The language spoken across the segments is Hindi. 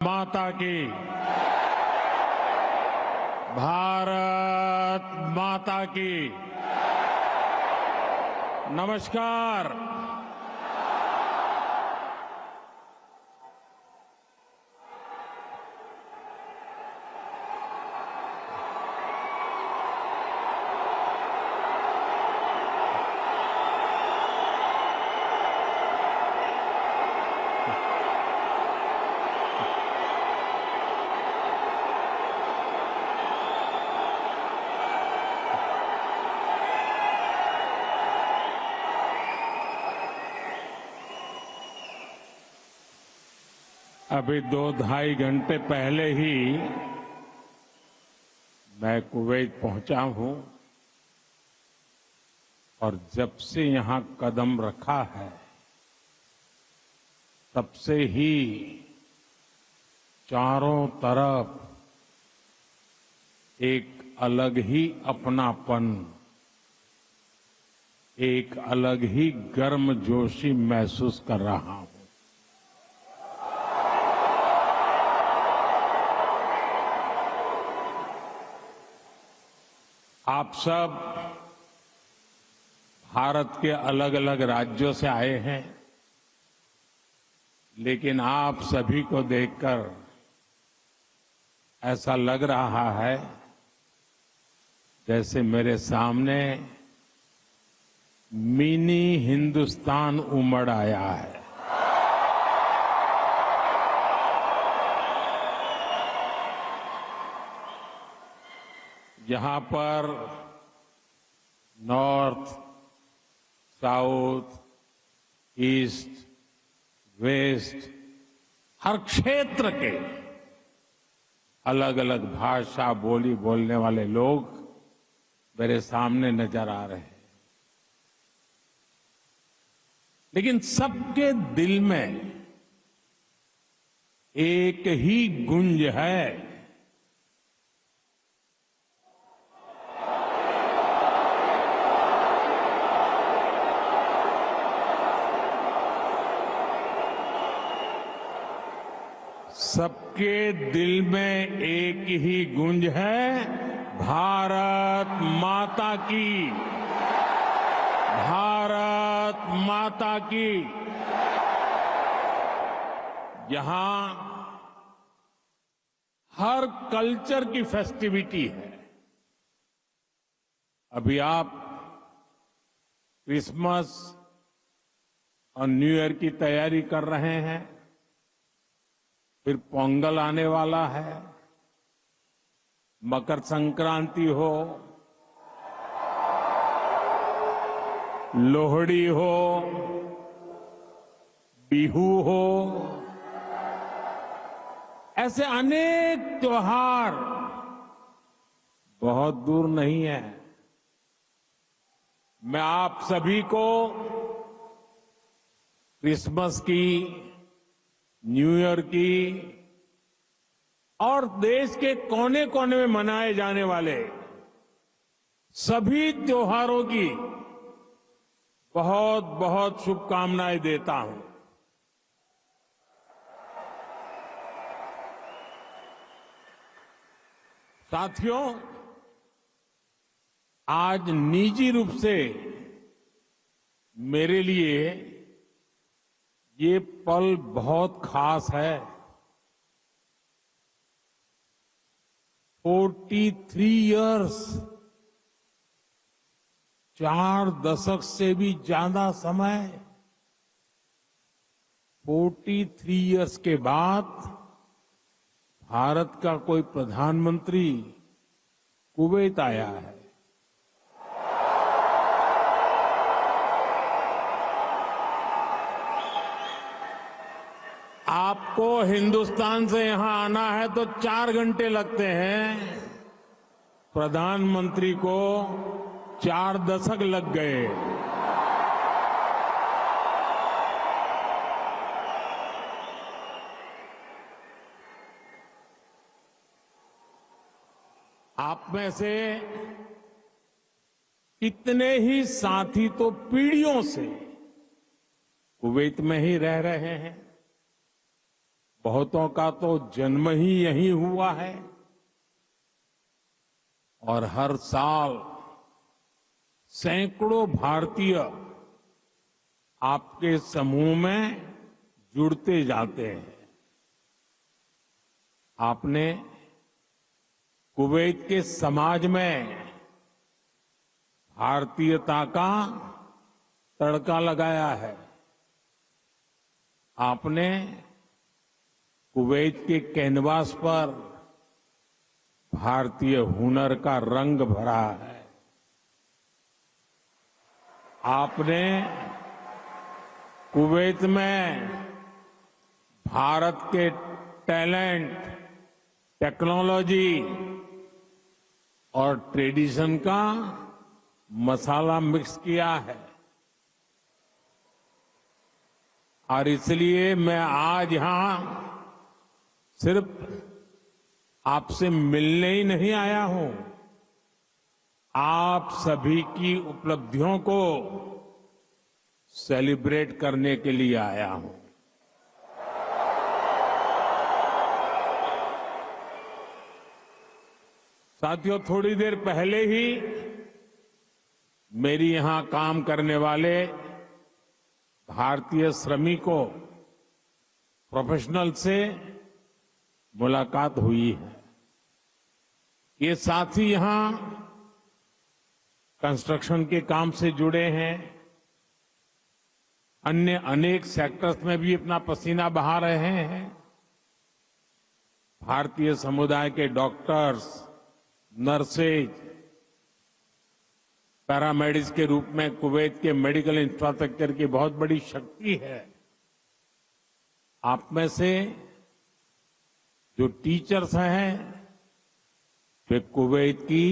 माता की, भारत माता की। नमस्कार। अभी 2-2.5 घंटे पहले ही मैं कुवैत पहुंचा हूं और जब से यहां कदम रखा है तब से ही चारों तरफ एक अलग ही अपनापन, एक अलग ही गर्मजोशी महसूस कर रहा हूं। आप सब भारत के अलग अलग राज्यों से आए हैं, लेकिन आप सभी को देखकर ऐसा लग रहा है जैसे मेरे सामने मिनी हिंदुस्तान उमड़ आया है। यहां पर नॉर्थ, साउथ, ईस्ट, वेस्ट, हर क्षेत्र के अलग अलग भाषा बोली बोलने वाले लोग मेरे सामने नजर आ रहे हैं, लेकिन सबके दिल में एक ही गुंज है। सबके दिल में एक ही गूंज है, भारत माता की, भारत माता की। यहां हर कल्चर की फेस्टिविटी है। अभी आप क्रिसमस और न्यू ईयर की तैयारी कर रहे हैं, फिर पोंगल आने वाला है, मकर संक्रांति हो, लोहड़ी हो, बिहू हो, ऐसे अनेक त्योहार बहुत दूर नहीं है। मैं आप सभी को क्रिसमस की, न्यू ईयर की और देश के कोने कोने में मनाए जाने वाले सभी त्योहारों की बहुत बहुत शुभकामनाएं देता हूं। साथियों, आज निजी रूप से मेरे लिए ये पल बहुत खास है। 43 इयर्स, 4 दशक से भी ज्यादा समय, 43 इयर्स के बाद भारत का कोई प्रधानमंत्री कुवैत आया है। आपको हिंदुस्तान से यहां आना है तो 4 घंटे लगते हैं, प्रधानमंत्री को 4 दशक लग गए। आप में से कितने ही साथी तो पीढ़ियों से कुवैत में ही रह रहे हैं। बहुतों का तो जन्म ही यहीं हुआ है और हर साल सैकड़ों भारतीय आपके समूह में जुड़ते जाते हैं। आपने कुवैत के समाज में भारतीयता का तड़का लगाया है। आपने कुवैत के कैनवास पर भारतीय हुनर का रंग भरा है। आपने कुवैत में भारत के टैलेंट, टेक्नोलॉजी और ट्रेडिशन का मसाला मिक्स किया है। और इसलिए मैं आज यहां सिर्फ आपसे मिलने ही नहीं आया हूं, आप सभी की उपलब्धियों को सेलिब्रेट करने के लिए आया हूं। साथियों, थोड़ी देर पहले ही मेरी यहां काम करने वाले भारतीय श्रमिकों, प्रोफेशनल से मुलाकात हुई है। ये साथी यहां कंस्ट्रक्शन के काम से जुड़े हैं, अन्य अनेक सेक्टर्स में भी अपना पसीना बहा रहे हैं। भारतीय समुदाय के डॉक्टर्स, नर्सेज, पैरामेडिक्स के रूप में कुवैत के मेडिकल इंफ्रास्ट्रक्चर की बहुत बड़ी शक्ति है। आप में से जो टीचर्स हैं वे कुवैत की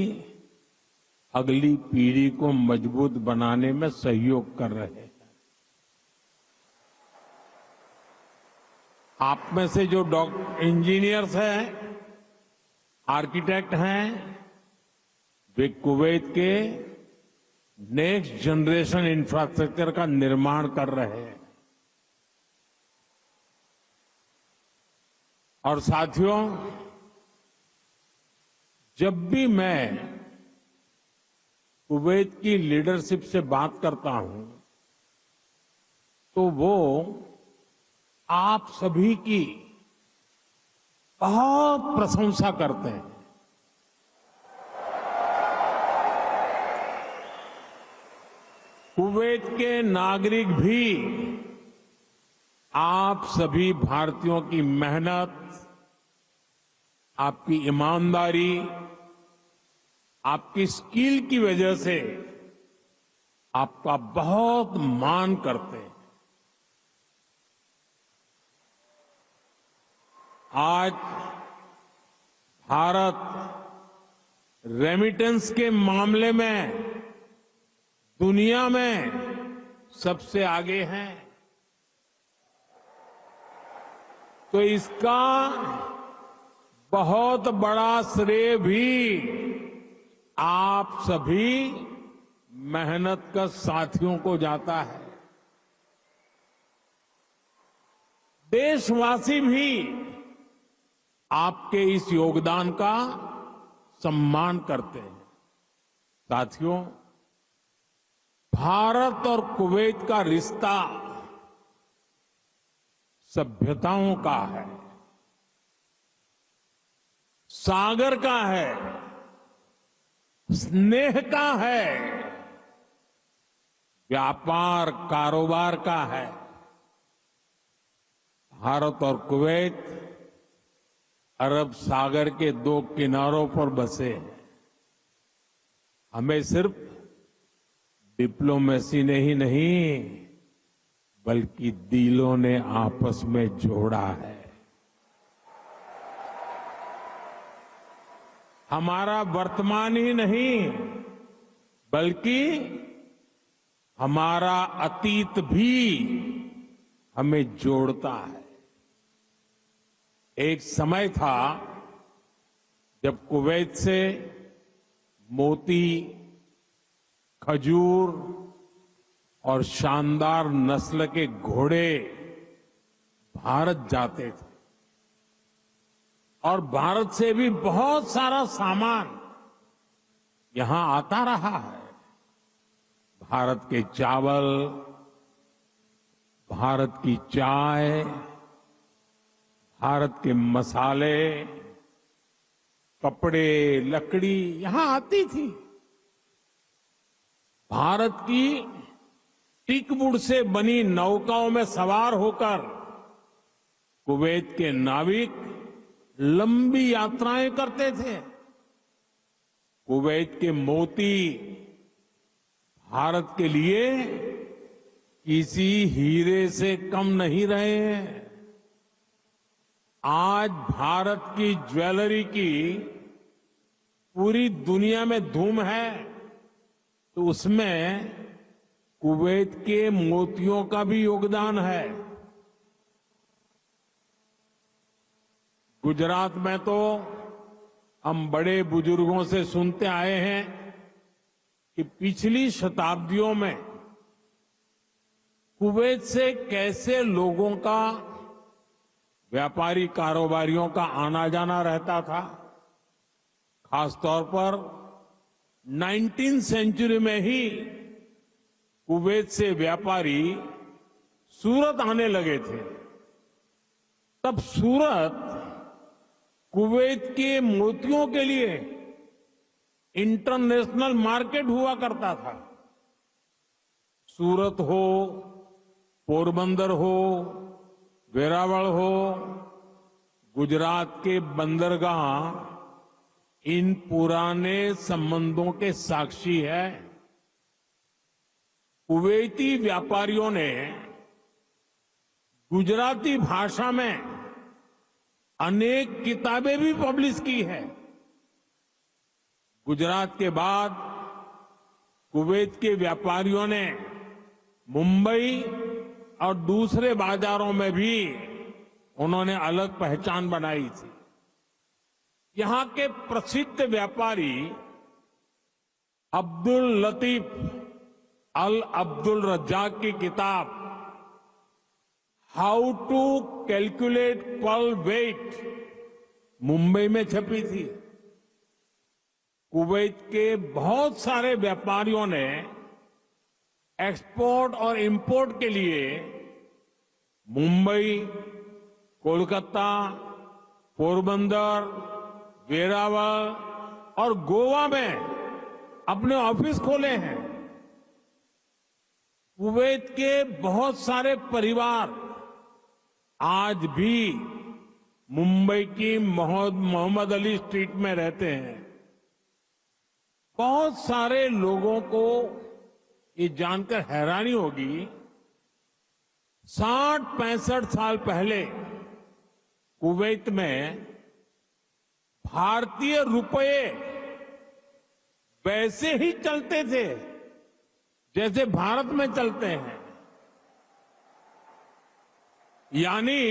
अगली पीढ़ी को मजबूत बनाने में सहयोग कर रहे हैं। आप में से जो इंजीनियर्स हैं, आर्किटेक्ट हैं, वे कुवैत के नेक्स्ट जनरेशन इंफ्रास्ट्रक्चर का निर्माण कर रहे हैं। और साथियों, जब भी मैं कुवैत की लीडरशिप से बात करता हूं तो वो आप सभी की बहुत प्रशंसा करते हैं। कुवैत के नागरिक भी आप सभी भारतीयों की मेहनत, आपकी ईमानदारी, आपकी स्किल की वजह से आपका बहुत मान करते हैं। आज भारत रेमिटेंस के मामले में दुनिया में सबसे आगे है, तो इसका बहुत बड़ा श्रेय भी आप सभी मेहनत कर साथियों को जाता है। देशवासी भी आपके इस योगदान का सम्मान करते हैं। साथियों, भारत और कुवैत का रिश्ता सभ्यताओं का है, सागर का है, स्नेह का है, व्यापार कारोबार का है। भारत और कुवैत अरब सागर के दो किनारों पर बसे हैं। हमें सिर्फ डिप्लोमेसी ने ही नहीं बल्कि दिलों ने आपस में जोड़ा है। हमारा वर्तमान ही नहीं बल्कि हमारा अतीत भी हमें जोड़ता है। एक समय था जब कुवैत से मोती, खजूर और शानदार नस्ल के घोड़े भारत जाते थे। और भारत से भी बहुत सारा सामान यहां आता रहा है। भारत के चावल, भारत की चाय, भारत के मसाले, कपड़े, लकड़ी यहां आती थी। भारत की टीकवुड से बनी नौकाओं में सवार होकर कुवैत के नाविक लंबी यात्राएं करते थे। कुवैत के मोती भारत के लिए किसी हीरे से कम नहीं रहे हैं। आज भारत की ज्वेलरी की पूरी दुनिया में धूम है, तो उसमें कुवैत के मोतियों का भी योगदान है। गुजरात में तो हम बड़े बुजुर्गों से सुनते आए हैं कि पिछली शताब्दियों में कुवैत से कैसे लोगों का, व्यापारी कारोबारियों का आना जाना रहता था। खासतौर पर 19वीं सेंचुरी में ही कुवैत से व्यापारी सूरत आने लगे थे। तब सूरत कुवैत के मोतियों के लिए इंटरनेशनल मार्केट हुआ करता था। सूरत हो, पोरबंदर हो, वेरावल हो, गुजरात के बंदरगाह इन पुराने संबंधों के साक्षी है। कुवैती व्यापारियों ने गुजराती भाषा में अनेक किताबें भी पब्लिश की है। गुजरात के बाद कुवैत के व्यापारियों ने मुंबई और दूसरे बाजारों में भी उन्होंने अलग पहचान बनाई थी। यहां के प्रसिद्ध व्यापारी अब्दुल लतीफ अल अब्दुल रज्जाक की किताब how to calculate pearl weight Mumbai में छपी थी। कुवैत के बहुत सारे व्यापारियों ने एक्सपोर्ट और इंपोर्ट के लिए मुंबई, कोलकाता, पोरबंदर, वेरावल और गोवा में अपने ऑफिस खोले हैं। कुवैत के बहुत सारे परिवार आज भी मुंबई की मोहम्मद अली स्ट्रीट में रहते हैं। बहुत सारे लोगों को ये जानकर हैरानी होगी, 60-65 साल पहले कुवैत में भारतीय रुपये वैसे ही चलते थे जैसे भारत में चलते हैं। यानी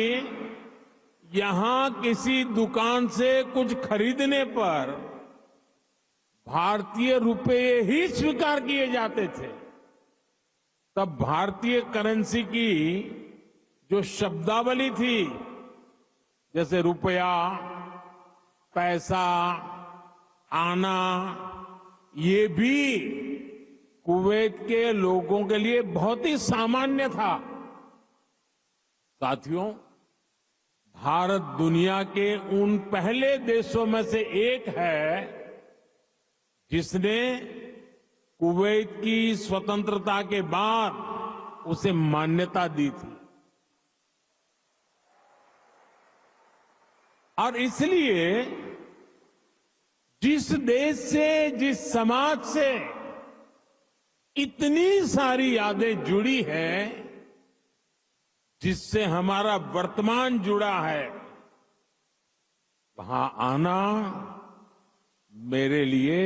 यहां किसी दुकान से कुछ खरीदने पर भारतीय रुपये ही स्वीकार किए जाते थे। तब भारतीय करेंसी की जो शब्दावली थी, जैसे रुपया, पैसा, आना, ये भी कुवैत के लोगों के लिए बहुत ही सामान्य था। साथियों, भारत दुनिया के उन पहले देशों में से एक है जिसने कुवैत की स्वतंत्रता के बाद उसे मान्यता दी थी। और इसलिए जिस देश से, जिस समाज से इतनी सारी यादें जुड़ी हैं, जिससे हमारा वर्तमान जुड़ा है, वहां आना मेरे लिए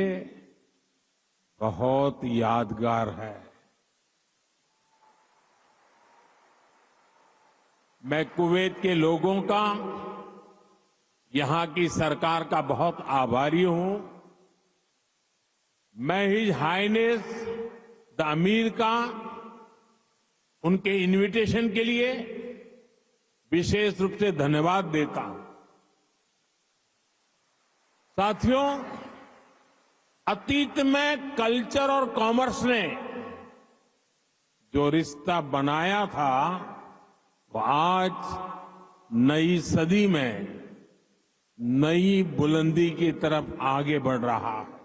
बहुत यादगार है। मैं कुवैत के लोगों का, यहां की सरकार का बहुत आभारी हूं। मैं हिज हाइनेस द अमीर का उनके इनविटेशन के लिए विशेष रूप से धन्यवाद देता हूं। साथियों, अतीत में कल्चर और कॉमर्स ने जो रिश्ता बनाया था, वो आज नई सदी में नई बुलंदी की तरफ आगे बढ़ रहा है।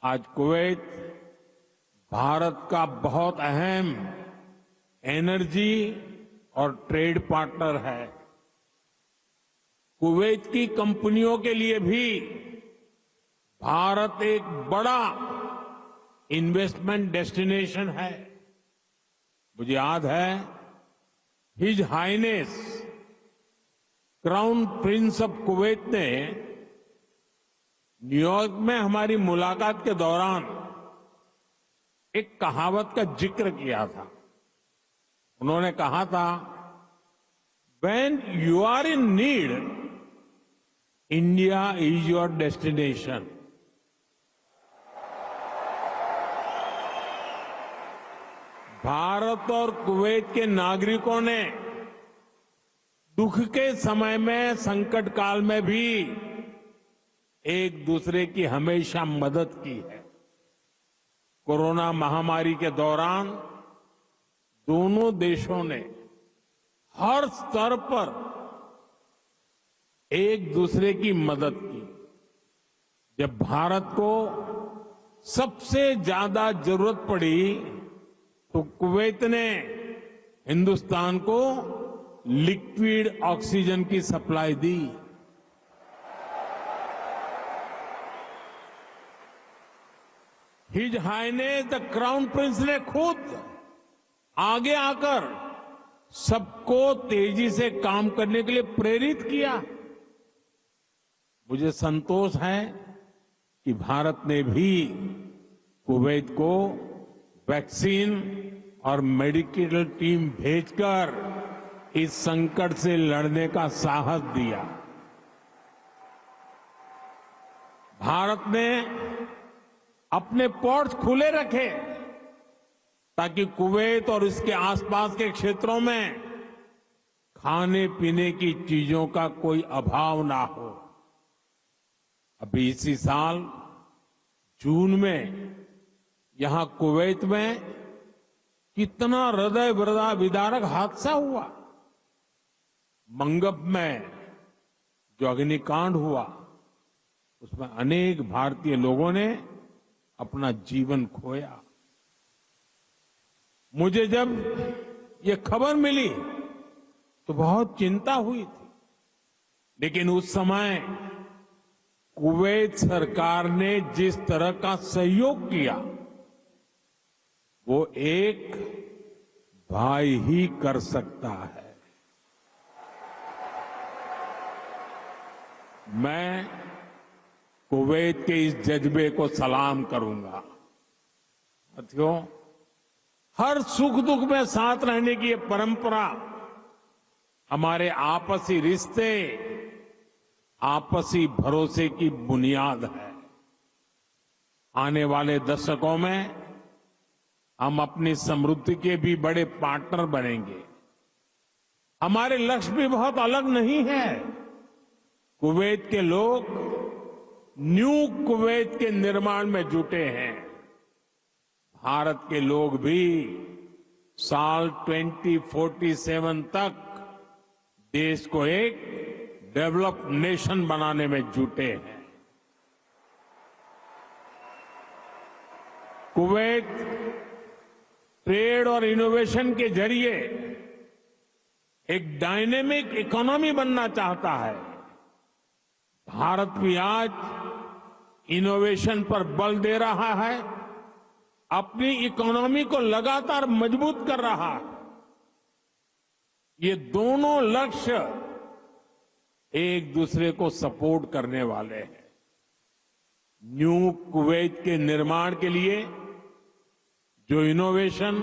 आज कुवैत भारत का बहुत अहम एनर्जी और ट्रेड पार्टनर है। कुवैत की कंपनियों के लिए भी भारत एक बड़ा इन्वेस्टमेंट डेस्टिनेशन है। मुझे याद है, his highness crown prince of Kuwait ने न्यूयॉर्क में हमारी मुलाकात के दौरान एक कहावत का जिक्र किया था। उन्होंने कहा था, "When you are in need, India is your destination." Bharat और कुवैत के नागरिकों ने दुख के समय में, संकट काल में भी एक दूसरे की हमेशा मदद की है। कोरोना महामारी के दौरान दोनों देशों ने हर स्तर पर एक दूसरे की मदद की। जब भारत को सबसे ज्यादा जरूरत पड़ी तो कुवैत ने हिंदुस्तान को लिक्विड ऑक्सीजन की सप्लाई दी। His highness the crown prince ने खुद आगे आकर सबको तेजी से काम करने के लिए प्रेरित किया। मुझे संतोष है कि भारत ने भी कुवैत को वैक्सीन और मेडिकल टीम भेजकर इस संकट से लड़ने का साहस दिया। भारत ने अपने पोर्ट्स खुले रखे ताकि कुवैत और इसके आसपास के क्षेत्रों में खाने पीने की चीजों का कोई अभाव ना हो। अभी इसी साल जून में यहां कुवैत में कितना हृदय विदारक हादसा हुआ। मंगब में जो अग्निकांड हुआ, उसमें अनेक भारतीय लोगों ने अपना जीवन खोया। मुझे जब ये खबर मिली तो बहुत चिंता हुई थी, लेकिन उस समय कुवैत सरकार ने जिस तरह का सहयोग किया, वो एक भाई ही कर सकता है। मैं कुवैत के इस जज्बे को सलाम करूंगा। साथियों, हर सुख दुख में साथ रहने की ये परंपरा हमारे आपसी रिश्ते, आपसी भरोसे की बुनियाद है। आने वाले दशकों में हम अपनी समृद्धि के भी बड़े पार्टनर बनेंगे। हमारे लक्ष्य भी बहुत अलग नहीं है। कुवैत के लोग न्यू कुवैत के निर्माण में जुटे हैं। भारत के लोग भी साल 2047 तक देश को एक डेवलप्ड नेशन बनाने में जुटे हैं। कुवैत ट्रेड और इनोवेशन के जरिए एक डायनेमिक इकोनॉमी बनना चाहता है। भारत भी आज इनोवेशन पर बल दे रहा है, अपनी इकोनॉमी को लगातार मजबूत कर रहा है। ये दोनों लक्ष्य एक दूसरे को सपोर्ट करने वाले हैं। न्यू कुवैत के निर्माण के लिए जो इनोवेशन,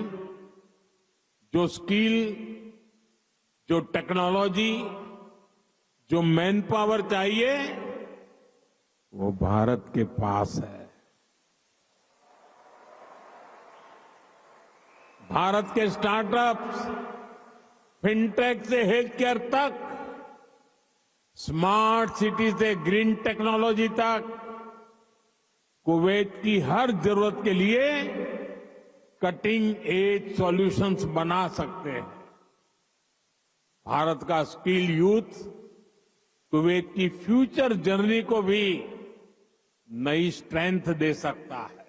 जो स्किल, जो टेक्नोलॉजी, जो मैन पावर चाहिए, वो भारत के पास है। भारत के स्टार्टअप्स, फिनटेक से हेल्थ केयर तक स्मार्ट सिटी से ग्रीन टेक्नोलॉजी तक कुवैत की हर जरूरत के लिए कटिंग एज सॉल्यूशंस बना सकते हैं। भारत का स्किल यूथ कुवैत की फ्यूचर जर्नी को भी नई स्ट्रेंथ दे सकता है।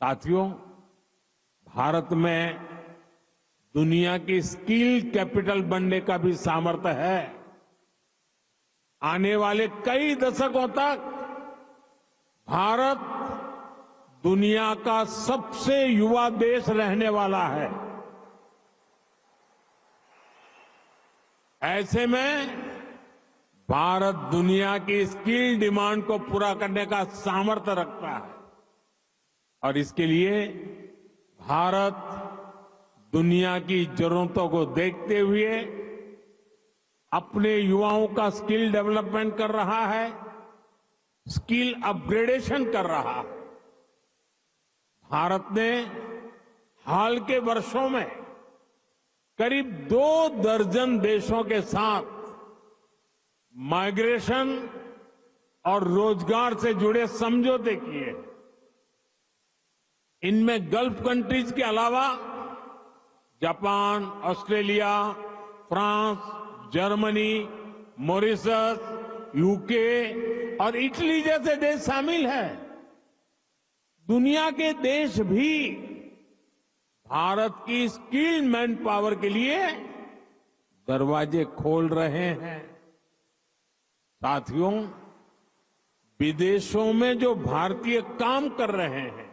साथियों, भारत में दुनिया की स्किल कैपिटल बनने का भी सामर्थ्य है। आने वाले कई दशकों तक भारत दुनिया का सबसे युवा देश रहने वाला है। ऐसे में भारत दुनिया की स्किल डिमांड को पूरा करने का सामर्थ्य रखता है और इसके लिए भारत दुनिया की जरूरतों को देखते हुए अपने युवाओं का स्किल डेवलपमेंट कर रहा है, स्किल अपग्रेडेशन कर रहा है। भारत ने हाल के वर्षों में करीब 2 दर्जन देशों के साथ माइग्रेशन और रोजगार से जुड़े समझौते किए। इनमें गल्फ कंट्रीज के अलावा Japan, Australia, France, Germany, Mauritius, UK और इटली जैसे देश शामिल हैं। दुनिया के देश भी भारत की स्किल्ड मैन पावर के लिए दरवाजे खोल रहे हैं। साथियों, विदेशों में जो भारतीय काम कर रहे हैं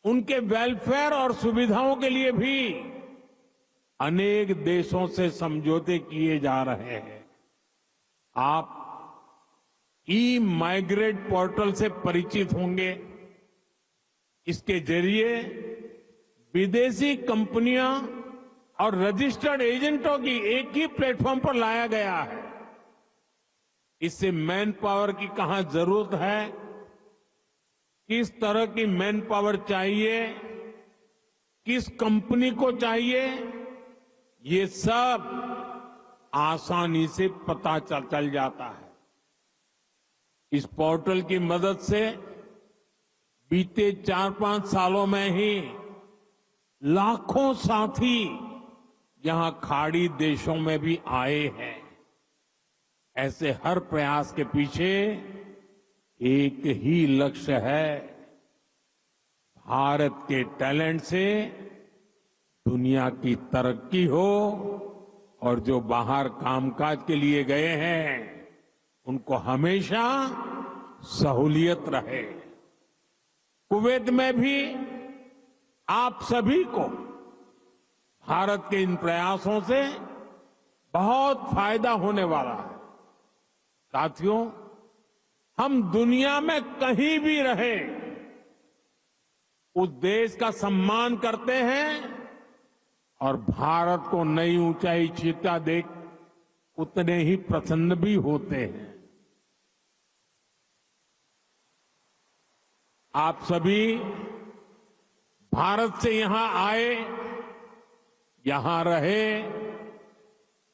उनके वेलफेयर और सुविधाओं के लिए भी अनेक देशों से समझौते किए जा रहे हैं। आप ई माइग्रेट पोर्टल से परिचित होंगे। इसके जरिए विदेशी कंपनियां और रजिस्टर्ड एजेंटों की एक ही प्लेटफॉर्म पर लाया गया है। इससे मैन पावर की कहां जरूरत है, किस तरह की मैन पावर चाहिए, किस कंपनी को चाहिए, ये सब आसानी से पता चल जाता है। इस पोर्टल की मदद से बीते 4-5 सालों में ही लाखों साथी यहां खाड़ी देशों में भी आए हैं। ऐसे हर प्रयास के पीछे एक ही लक्ष्य है, भारत के टैलेंट से दुनिया की तरक्की हो और जो बाहर कामकाज के लिए गए हैं उनको हमेशा सहूलियत रहे। कुवैत में भी आप सभी को भारत के इन प्रयासों से बहुत फायदा होने वाला है। साथियों, हम दुनिया में कहीं भी रहे उस देश का सम्मान करते हैं और भारत को नई ऊंचाई छूता देख उतने ही प्रसन्न भी होते हैं। आप सभी भारत से यहां आए, यहां रहे,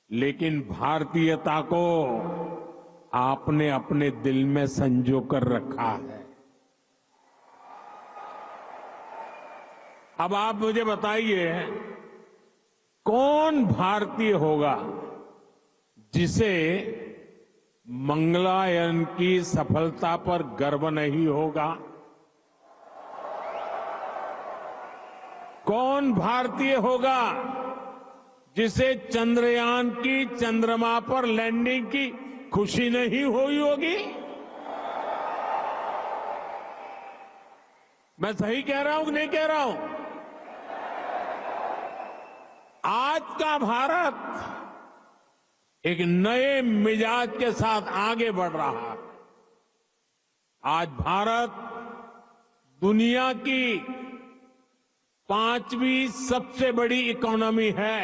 लेकिन भारतीयता को आपने अपने दिल में संजो कर रखा है। अब आप मुझे बताइए, कौन भारतीय होगा जिसे मंगलायन की सफलता पर गर्व नहीं होगा? कौन भारतीय होगा जिसे चंद्रयान की चंद्रमा पर लैंडिंग की खुशी नहीं हुई होगी? मैं सही कह रहा हूं कि नहीं कह रहा हूं? आज का भारत एक नए मिजाज के साथ आगे बढ़ रहा है। आज भारत दुनिया की 5वीं सबसे बड़ी इकोनॉमी है।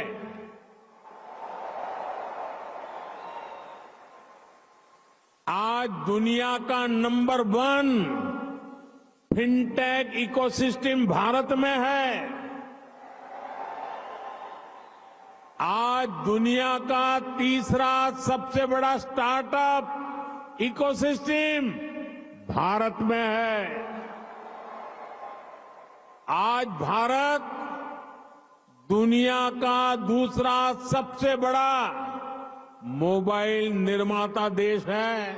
आज दुनिया का नंबर 1 फिनटेक इकोसिस्टम भारत में है। आज दुनिया का तीसरा सबसे बड़ा स्टार्टअप इकोसिस्टम भारत में है। आज भारत दुनिया का दूसरा सबसे बड़ा मोबाइल निर्माता देश है।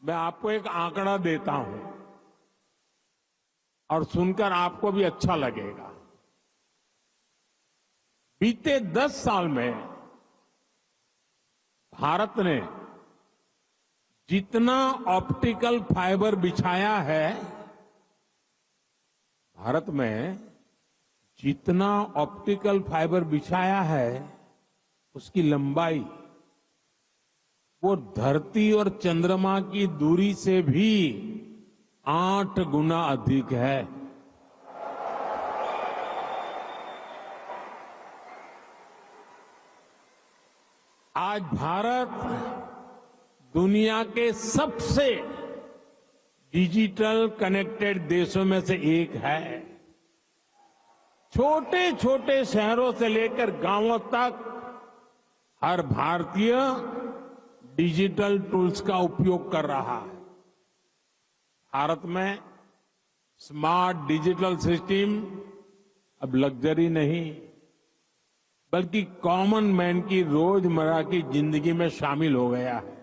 मैं आपको एक आंकड़ा देता हूं और सुनकर आपको भी अच्छा लगेगा। बीते 10 साल में भारत ने जितना ऑप्टिकल फाइबर बिछाया है, भारत में जितना ऑप्टिकल फाइबर बिछाया है, उसकी लंबाई वो धरती और चंद्रमा की दूरी से भी 8 गुना अधिक है। आज भारत दुनिया के सबसे डिजिटल कनेक्टेड देशों में से एक है। छोटे छोटे शहरों से लेकर गांवों तक हर भारतीय डिजिटल टूल्स का उपयोग कर रहा है। भारत में स्मार्ट डिजिटल सिस्टम अब लग्जरी नहीं, बल्कि कॉमन मैन की रोजमर्रा की जिंदगी में शामिल हो गया है।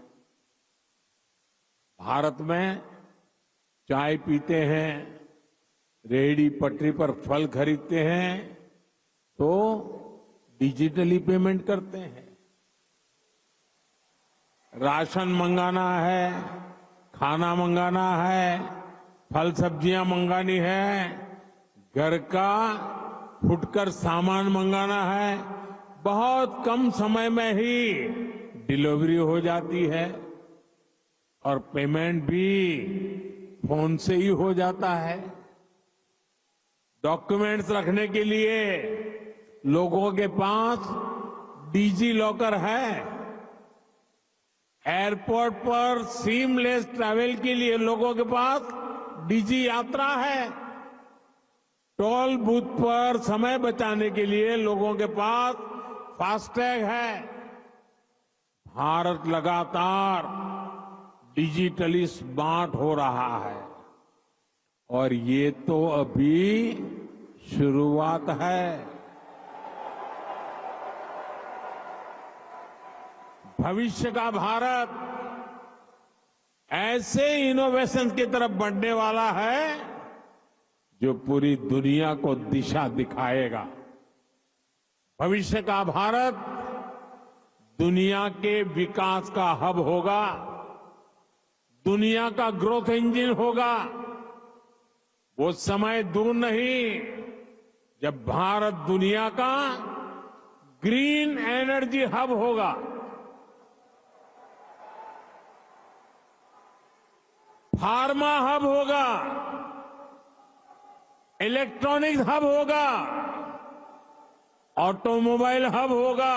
भारत में चाय पीते हैं, रेहड़ी पटरी पर फल खरीदते हैं तो डिजिटली पेमेंट करते हैं। राशन मंगाना है, खाना मंगाना है, फल सब्जियां मंगानी है, घर का फुटकर सामान मंगाना है, बहुत कम समय में ही डिलीवरी हो जाती है और पेमेंट भी फोन से ही हो जाता है। डॉक्यूमेंट्स रखने के लिए लोगों के पास डिजी लॉकर है। एयरपोर्ट पर सीमलेस ट्रैवल के लिए लोगों के पास डिजी यात्रा है। टोल बूथ पर समय बचाने के लिए लोगों के पास फास्टैग है। भारत लगातार डिजिटली स्मार्ट हो रहा है और ये तो अभी शुरुआत है। भविष्य का भारत ऐसे इनोवेशन की तरफ बढ़ने वाला है जो पूरी दुनिया को दिशा दिखाएगा। भविष्य का भारत दुनिया के विकास का हब होगा, दुनिया का ग्रोथ इंजन होगा। वो समय दूर नहीं जब भारत दुनिया का ग्रीन एनर्जी हब होगा। फार्मा हब होगा, इलेक्ट्रॉनिक्स हब होगा, ऑटोमोबाइल हब होगा,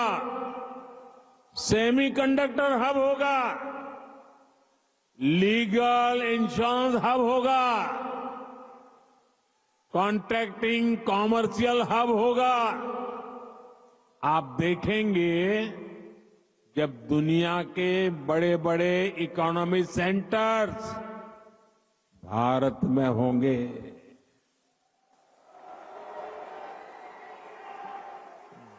सेमीकंडक्टर हब होगा, लीगल इंश्योरेंस हब होगा, कॉन्ट्रैक्टिंग कॉमर्शियल हब होगा। आप देखेंगे जब दुनिया के बड़े बड़े इकोनॉमी सेंटर्स भारत में होंगे।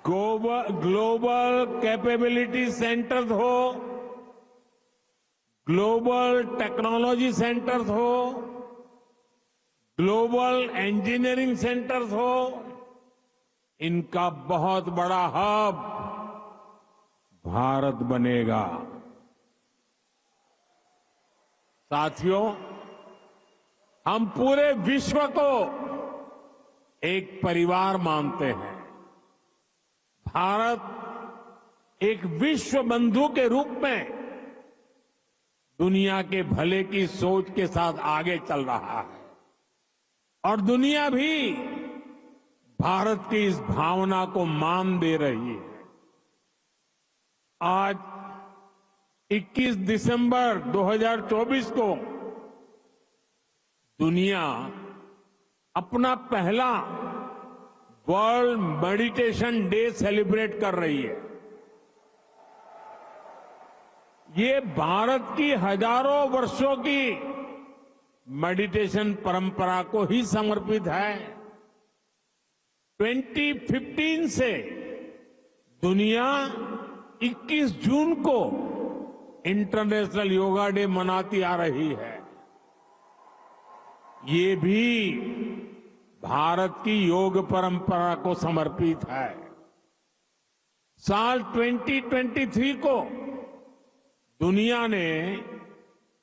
ग्लोबल कैपेबिलिटी सेंटर्स हो, ग्लोबल टेक्नोलॉजी सेंटर्स हो, ग्लोबल इंजीनियरिंग सेंटर्स हो, इनका बहुत बड़ा हब भारत बनेगा। साथियों, हम पूरे विश्व को एक परिवार मानते हैं। भारत एक विश्व बंधु के रूप में दुनिया के भले की सोच के साथ आगे चल रहा है और दुनिया भी भारत की इस भावना को मान दे रही है। आज 21 दिसंबर 2024 को दुनिया अपना पहला वर्ल्ड मेडिटेशन डे सेलिब्रेट कर रही है। ये भारत की हजारों वर्षों की मेडिटेशन परंपरा को ही समर्पित है। 2015 से दुनिया 21 जून को इंटरनेशनल योगा डे मनाती आ रही है। ये भी भारत की योग परंपरा को समर्पित है। साल 2023 को दुनिया ने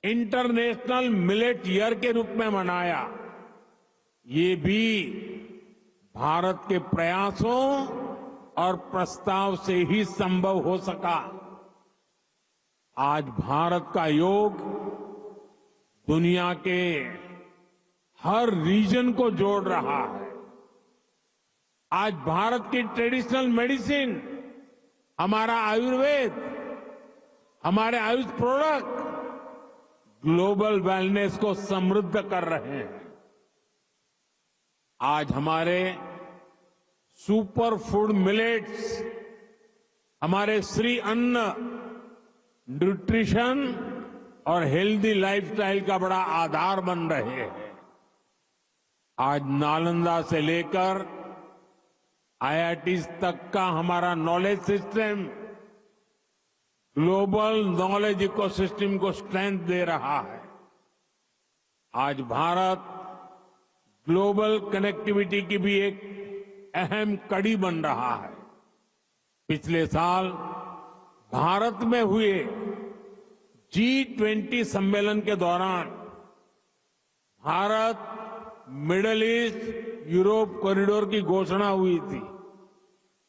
इंटरनेशनल मिलेट ईयर के रूप में मनाया। ये भी भारत के प्रयासों और प्रस्ताव से ही संभव हो सका। आज भारत का योग दुनिया के हर रीजन को जोड़ रहा है। आज भारत की ट्रेडिशनल मेडिसिन, हमारा आयुर्वेद, हमारे आयुष प्रोडक्ट ग्लोबल वेलनेस को समृद्ध कर रहे हैं। आज हमारे सुपर फूड मिलेट्स, हमारे श्री अन्न, न्यूट्रिशन और हेल्दी लाइफस्टाइल का बड़ा आधार बन रहे हैं। आज नालंदा से लेकर आईआईटीज तक का हमारा knowledge system global knowledge ecosystem को स्ट्रेंथ दे रहा है। आज भारत ग्लोबल कनेक्टिविटी की भी एक अहम कड़ी बन रहा है। पिछले साल भारत में हुए G20 सम्मेलन के दौरान Bharat middle east Europe corridor की घोषणा हुई थी।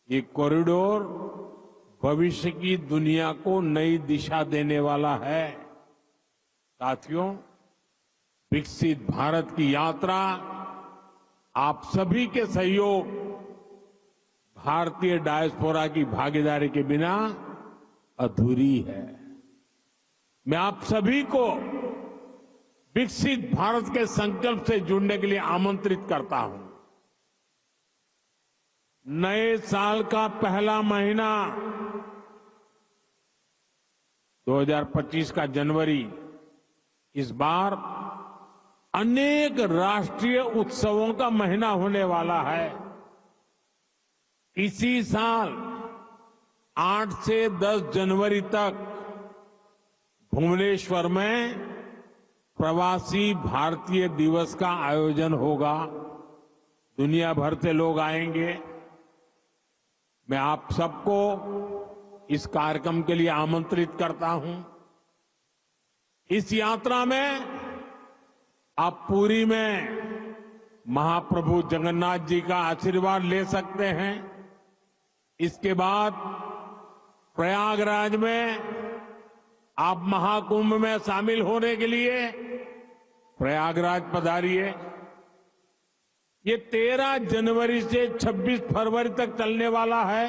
ये कॉरिडोर भविष्य की दुनिया को नई दिशा देने वाला है। साथियों, विकसित भारत की यात्रा आप सभी के सहयोग, भारतीय डायस्पोरा की भागीदारी के बिना अधूरी है। मैं आप सभी को विकसित भारत के संकल्प से जुड़ने के लिए आमंत्रित करता हूं। नए साल का पहला महीना 2025 का जनवरी इस बार अनेक राष्ट्रीय उत्सवों का महीना होने वाला है। इसी साल 8 से 10 जनवरी तक भुवनेश्वर में प्रवासी भारतीय दिवस का आयोजन होगा। दुनिया भर से लोग आएंगे। मैं आप सबको इस कार्यक्रम के लिए आमंत्रित करता हूं। इस यात्रा में आप पुरी में महाप्रभु जगन्नाथ जी का आशीर्वाद ले सकते हैं। इसके बाद प्रयागराज में आप महाकुंभ में शामिल होने के लिए प्रयागराज पधारिए। ये 13 जनवरी से 26 फरवरी तक चलने वाला है,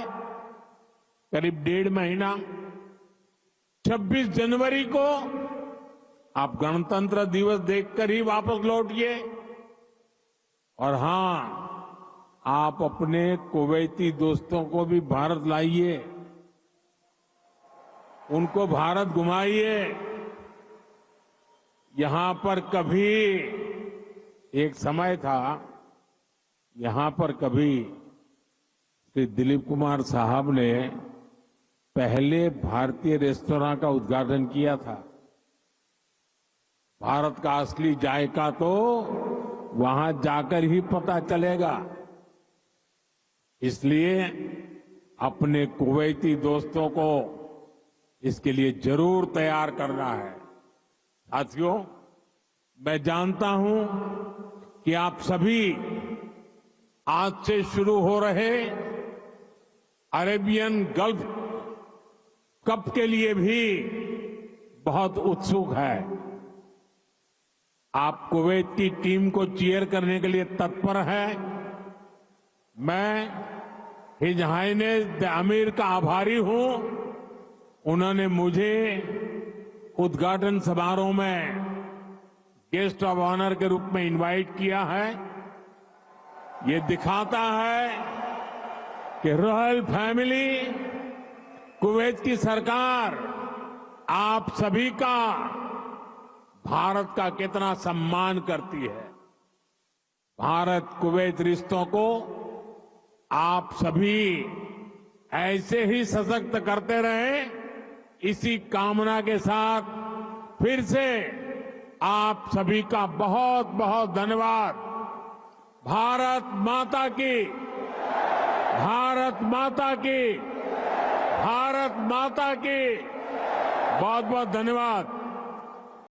करीब 1.5 महीना। 26 जनवरी को आप गणतंत्र दिवस देखकर ही वापस लौटिए। और हां, आप अपने कुवैती दोस्तों को भी भारत लाइए, उनको भारत घुमाइए। यहां पर कभी एक समय था, यहां पर कभी श्री दिलीप कुमार साहब ने पहले भारतीय रेस्तरां का उद्घाटन किया था। भारत का असली जायका तो वहां जाकर ही पता चलेगा। इसलिए अपने कुवैती दोस्तों को इसके लिए जरूर तैयार करना है। साथियों, मैं जानता हूं कि आप सभी आज से शुरू हो रहे अरेबियन गल्फ कप के लिए भी बहुत उत्सुक है। आप कुवैत की टीम को चीयर करने के लिए तत्पर है। मैं हिज हाइनेस द अमीर का आभारी हूं। उन्होंने मुझे उद्घाटन समारोह में गेस्ट ऑफ ऑनर के रूप में इनवाइट किया है। ये दिखाता है कि रॉयल फैमिली, कुवैत की सरकार आप सभी का, भारत का कितना सम्मान करती है। भारत कुवैत रिश्तों को आप सभी ऐसे ही सशक्त करते रहे, इसी कामना के साथ फिर से आप सभी का बहुत बहुत धन्यवाद। भारत माता की, भारत माता की, भारत माता की बहुत बहुत धन्यवाद।